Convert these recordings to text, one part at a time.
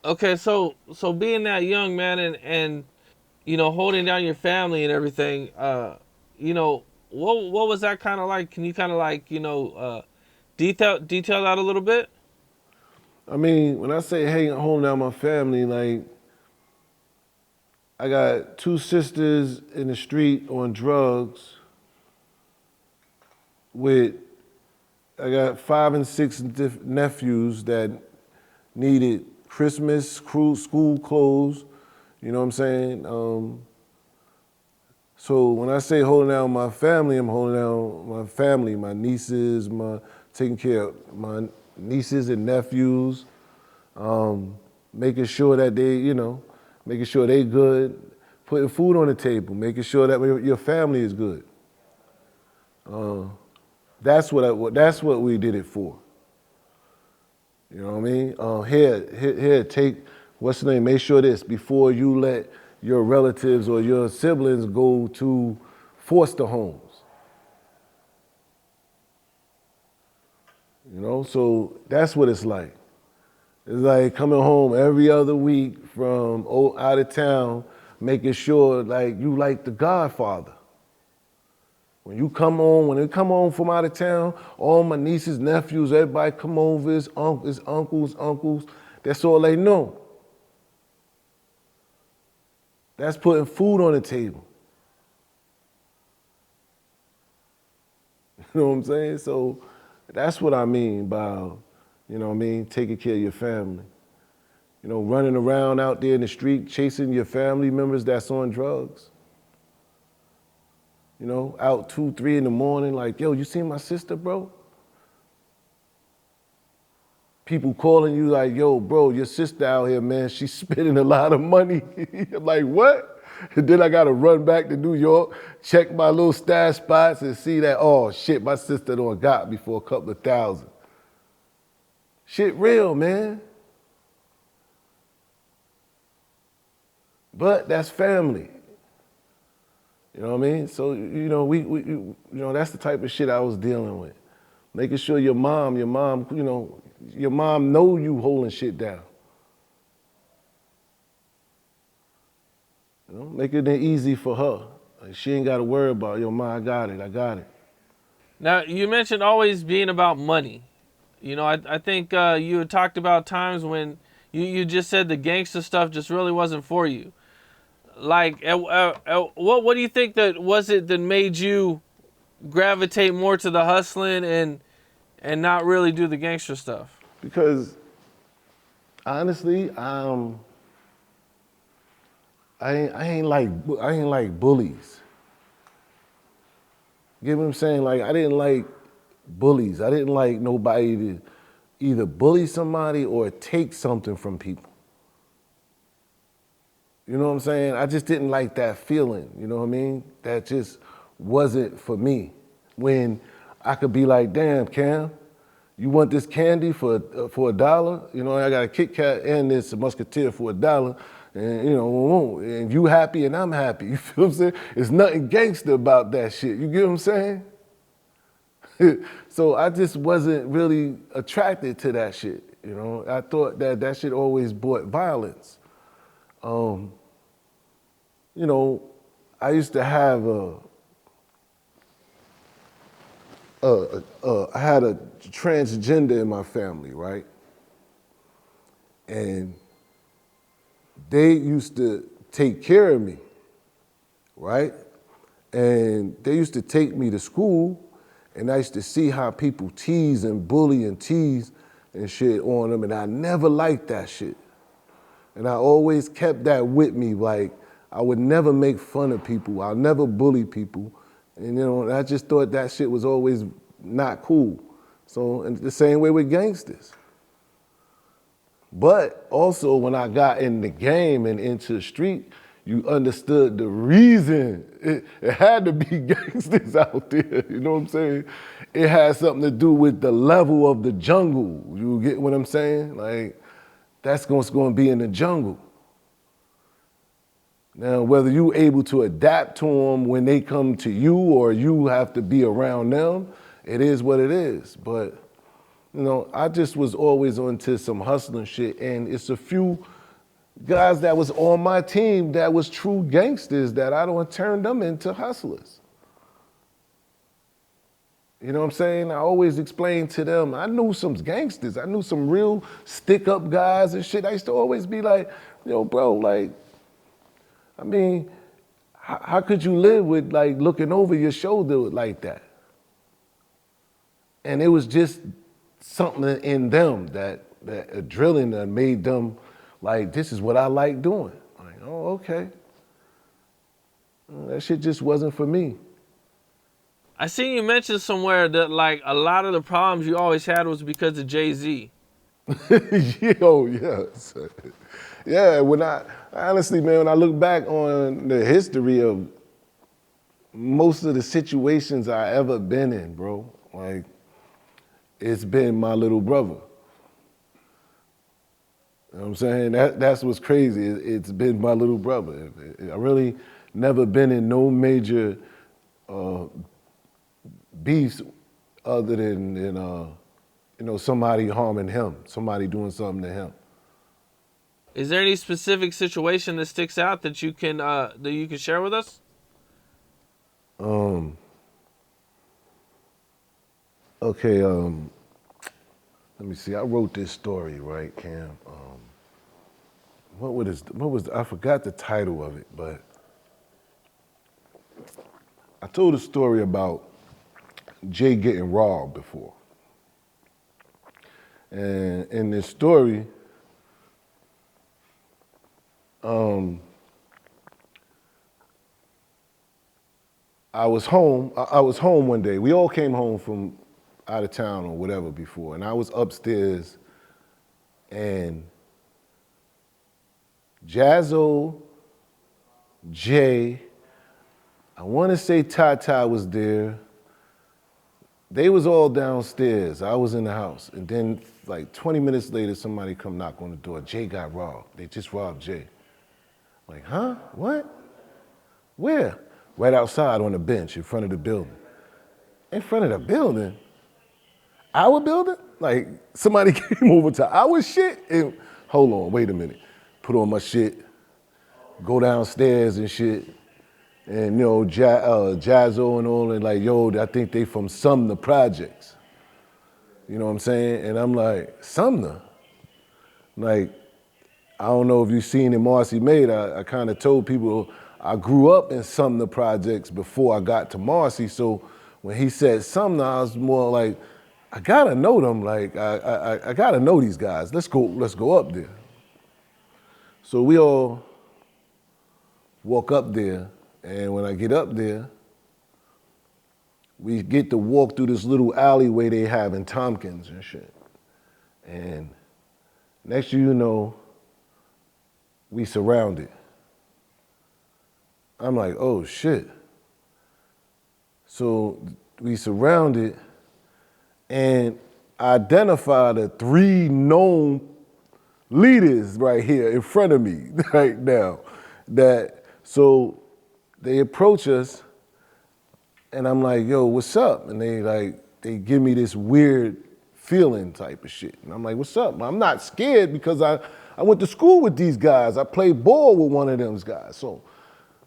Okay, so being that young man and holding down your family and everything, what was that kind of like? Can you kind of like detail that a little bit? I mean, when I say hey, holding down my family, like I got two sisters in the street on drugs with I got 5 and 6 nephews that needed Christmas school clothes. You know what I'm saying? So when I say holding down my family, I'm holding down my family, my nieces, my taking care of my nieces and nephews, making sure that making sure they good, putting food on the table, making sure that your family is good. That's what we did it for. You know what I mean? Here, take what's the name? Make sure this before you let your relatives or your siblings go to foster homes. You know, so that's what it's like. It's like coming home every other week from out of town, making sure like you like the Godfather. When they come home from out of town, all my nieces, nephews, everybody come over, his uncles. That's all they know. That's putting food on the table. You know what I'm saying? So that's what I mean by, taking care of your family. You know, running around out there in the street chasing your family members that's on drugs. You know, out 2, 3 in the morning, like, yo, you seen my sister, bro? People calling you like, yo, bro, your sister out here, man, she's spending a lot of money. I'm like, what? And then I gotta run back to New York, check my little stash spots and see that, oh shit, my sister done got me for a couple of thousand. Shit real, man. But that's family. You know what I mean? So, that's the type of shit I was dealing with. Making sure your mom know you holding shit down. You know, making it easy for her. Like she ain't got to worry about, yo, ma, I got it. Now you mentioned always being about money. I think you had talked about times when you just said the gangster stuff just really wasn't for you. Like, what do you think that was it that made you gravitate more to the hustling and not really do the gangster stuff? Because honestly, I ain't like bullies. You get what I'm saying? Like I didn't like bullies. I didn't like nobody to either bully somebody or take something from people. You know what I'm saying? I just didn't like that feeling. You know what I mean? That just wasn't for me. When I could be like, damn, Cam, you want this candy for $1? You know, I got a Kit Kat and this Musketeer for $1, and and you happy and I'm happy. You feel what I'm saying? It's nothing gangster about that shit. You get what I'm saying? So I just wasn't really attracted to that shit. You know, I thought that shit always brought violence. Um, you know, I used to have I had a transgender in my family, right? And they used to take care of me, right? And they used to take me to school, and I used to see how people tease and bully and tease and shit on them, and I never liked that shit. And I always kept that with me, like I would never make fun of people, I'll never bully people. And I just thought that shit was always not cool. So, and the same way with gangsters. But also when I got in the game and into the street, you understood the reason it had to be gangsters out there. You know what I'm saying? It had something to do with the level of the jungle. You get what I'm saying? Like, that's what's going to be in the jungle. Now, whether you able to adapt to them when they come to you or you have to be around them, it is what it is. But You know, I just was always onto some hustling shit, and it's a few guys that was on my team that was true gangsters that I don't turn them into hustlers. You know what I'm saying? I always explain to them, I knew some gangsters. I knew some real stick-up guys and shit. I used to always be like, yo, bro, like, I mean, how could you live with like looking over your shoulder like that? And it was just something in them that a drilling that made them like, this is what I like doing. Like, oh, okay. That shit just wasn't for me. I seen you mention somewhere that like a lot of the problems you always had was because of Jay-Z. Yo, yes. Yeah, when I honestly, man, when I look back on the history of most of the situations I ever been in, bro, like, it's been my little brother. You know what I'm saying? That's what's crazy. It's been my little brother. I really never been in no major beefs other than you know, somebody harming him, somebody doing something to him. Is there any specific situation that sticks out that you can share with us? Okay, let me see. I wrote this story, right, Cam? I forgot the title of it, but I told a story about Jay getting robbed before. And in this story, I was home. I was home one day. We all came home from out of town or whatever before, and I was upstairs, and Jazzo, Jay, I want to say Tata was there. They was all downstairs. I was in the house, and then like 20 minutes later, somebody come knock on the door. Jay got robbed. They just robbed Jay. Like, huh? What? Where? Right outside on the bench in front of the building. In front of the building? Our building? Like, somebody came over to our shit and, hold on, wait a minute. Put on my shit, go downstairs and shit. And, you know, Jazzo and all, and like, yo, I think they from Sumner Projects. You know what I'm saying? And I'm like, Sumner? Like, I don't know if you've seen in Marcy Made, I kind of told people I grew up in Sumner Projects before I got to Marcy, so when he said Sumner, I was more like, I gotta know them, like, I gotta know these guys. Let's go up there. So we all walk up there, and when I get up there, we get to walk through this little alleyway they have in Tompkins and shit. And next thing you know, we surrounded. I'm like, oh shit. So we surrounded and identified the 3 known leaders right here in front of me right now. So they approach us and I'm like, yo, what's up? And they give me this weird feeling type of shit. And I'm like, what's up? I'm not scared because I went to school with these guys. I played ball with one of them guys. So,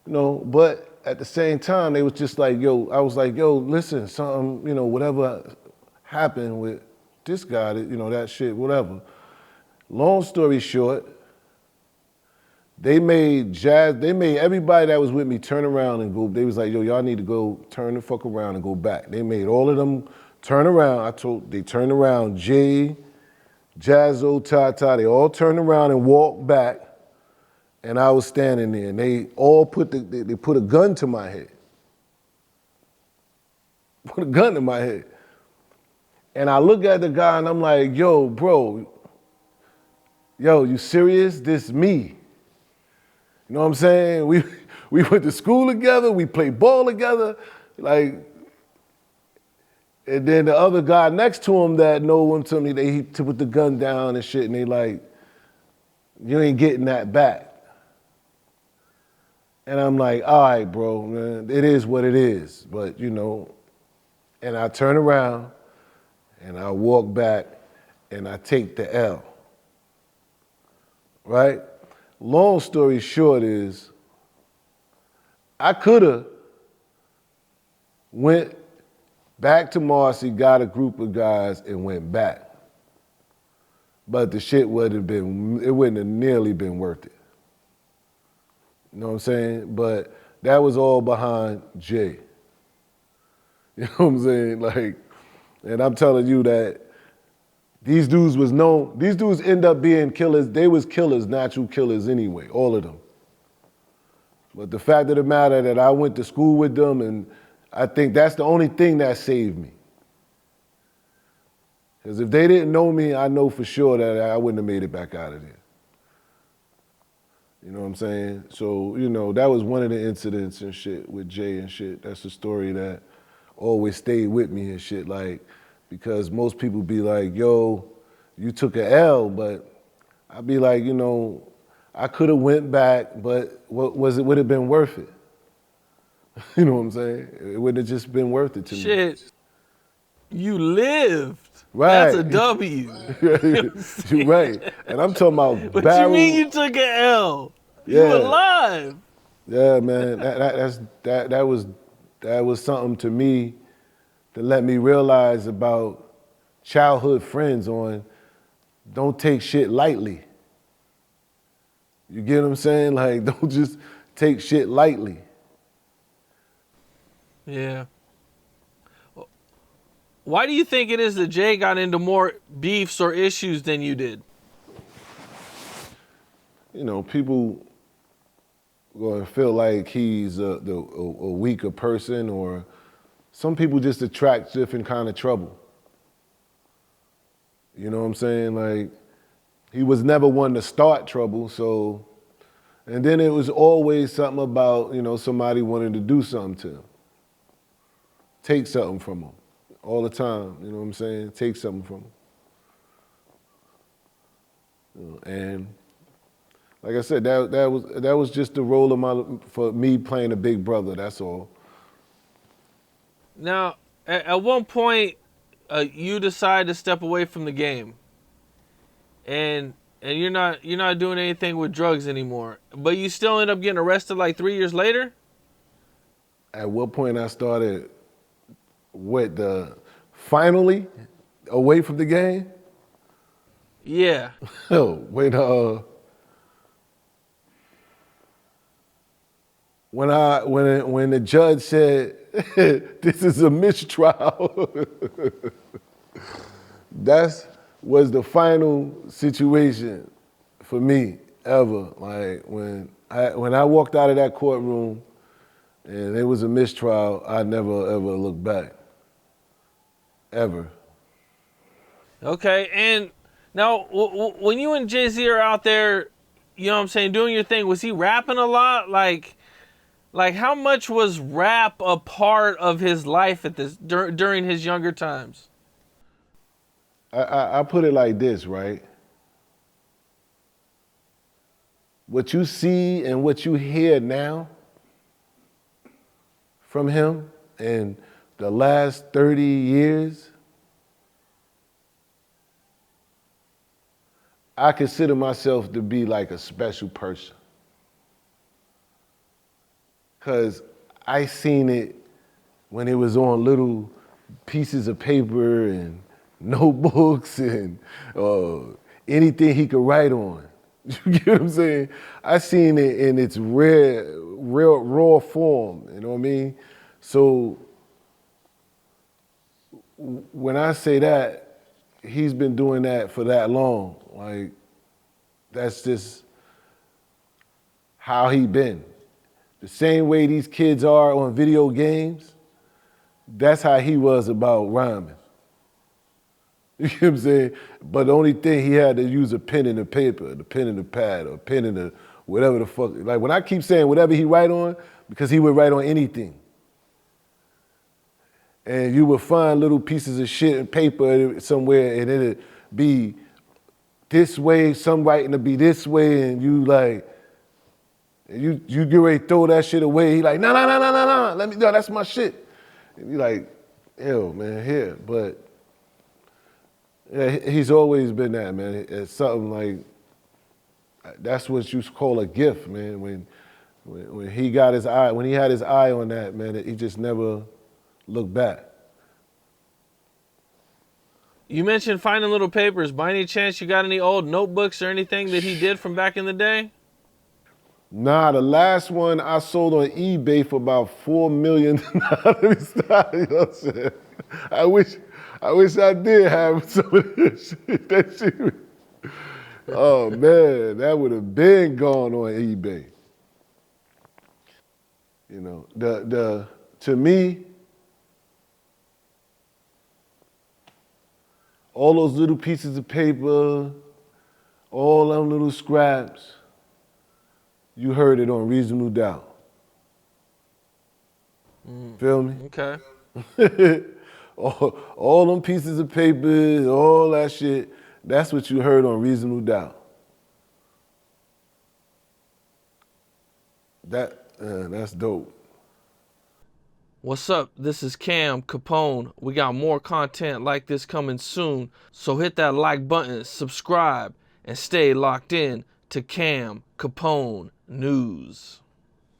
you know, but at the same time, they was just like, yo, I was like, yo, listen, something, you know, whatever happened with this guy, you know, that shit, whatever. Long story short, they made everybody that was with me turn around and go. They was like, yo, y'all need to go turn the fuck around and go back. They made all of them turn around. They turned around. Jay, Jazzo, Tata, they all turned around and walked back. And I was standing there, and they all put a gun to my head. Put a gun to my head. And I look at the guy, and I'm like, yo, bro, yo, you serious? This me. You know what I'm saying? We went to school together, we played ball together, like, and then the other guy next to him that know him to me, he put the gun down and shit, and they like, you ain't getting that back. And I'm like, all right, bro, man, it is what it is. But, you know, and I turn around, and I walk back and I take the L, right? Long story short is I could have went back to Marcy, got a group of guys and went back. But the shit it wouldn't have nearly been worth it. You know what I'm saying? But that was all behind Jay. You know what I'm saying? Like, and I'm telling you that these dudes end up being killers. They was killers, natural killers anyway, all of them. But the fact of the matter that I went to school with them, and I think that's the only thing that saved me. Because if they didn't know me, I know for sure that I wouldn't have made it back out of there. You know what I'm saying? So, that was one of the incidents and shit with Jay and shit. That's the story that always stayed with me and shit. Like, because most people be like, yo, you took an L, but I'd be like, I could have went back, but would have been worth it? You know what I'm saying? It wouldn't have just been worth it to me. Shit, you lived. Right. That's a W. You're right. And I'm talking about What barrel. you mean you took an L? You Yeah. alive. Yeah, man. That was something to me to let me realize about childhood friends on don't take shit lightly. You get what I'm saying? Like, don't just take shit lightly. Yeah. Why do you think it is that Jay got into more beefs or issues than you did? People going to feel like he's a weaker person, or some people just attract different kind of trouble. You know what I'm saying? Like, he was never one to start trouble, so, and then it was always something about, somebody wanting to do something to him. Take something from him. All the time, you know what I'm saying? Take something from him. And like I said, that was just the role for me playing a big brother, that's all. Now, at one point, you decide to step away from the game, and you're not doing anything with drugs anymore, but you still end up getting arrested like 3 years later. At what point I started finally away from the game? Yeah. Oh, when the judge said this is a mistrial, that was the final situation for me ever. Like when I walked out of that courtroom and it was a mistrial, I never ever looked back. Ever. Okay, and now when you and Jay-Z are out there, you know what I'm saying, doing your thing, was he rapping a lot? Like how much was rap a part of his life during his younger times? I put it like this, right? What you see and what you hear now from him and the last 30 years, I consider myself to be like a special person. Because I seen it when it was on little pieces of paper and notebooks and anything he could write on. You get what I'm saying? I seen it in its real raw form, you know what I mean? So when I say that, he's been doing that for that long. Like, that's just how he been. The same way these kids are on video games, that's how he was about rhyming. You know what I'm saying? But the only thing, he had to use a pen and a paper, the pen and the pad, or a pen and the whatever the fuck. Like, when I keep saying whatever he write on, because he would write on anything. And you would find little pieces of shit and paper somewhere, and it'd be this way, some writing to be this way, and you like, you get ready to throw that shit away. He like, no, that's my shit. And you like, hell, man, here. But Yeah, he's always been that, man. It's something like that's what you call a gift, man. When he got his eye, when he had his eye on that, man, he just never looked back. You mentioned finding little papers. By any chance, you got any old notebooks or anything that he did from back in the day? Nah, the last one I sold on eBay for about $4 million. Let me stop, you know what I'm saying? I wish I did have some of this shit. That shit. Oh man, that would have been gone on eBay. You know, the to me, all those little pieces of paper, all them little scraps, you heard it on Reasonable Doubt. Feel me? Okay. all them pieces of paper, all that shit, that's what you heard on Reasonable Doubt. That's dope. What's up? This is Cam Capone. We got more content like this coming soon. So hit that like button, subscribe, and stay locked in to Cam Capone News.